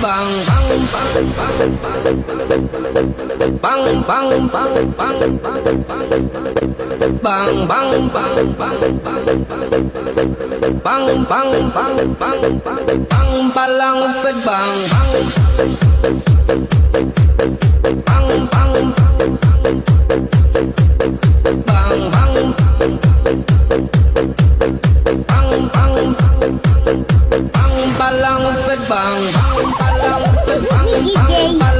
bang bang bang bang bang bang bang bang bang bang bang bang bang bang bang palang ped bang bang bang bang bang bang bang palang ped bang bang palang ped bang bang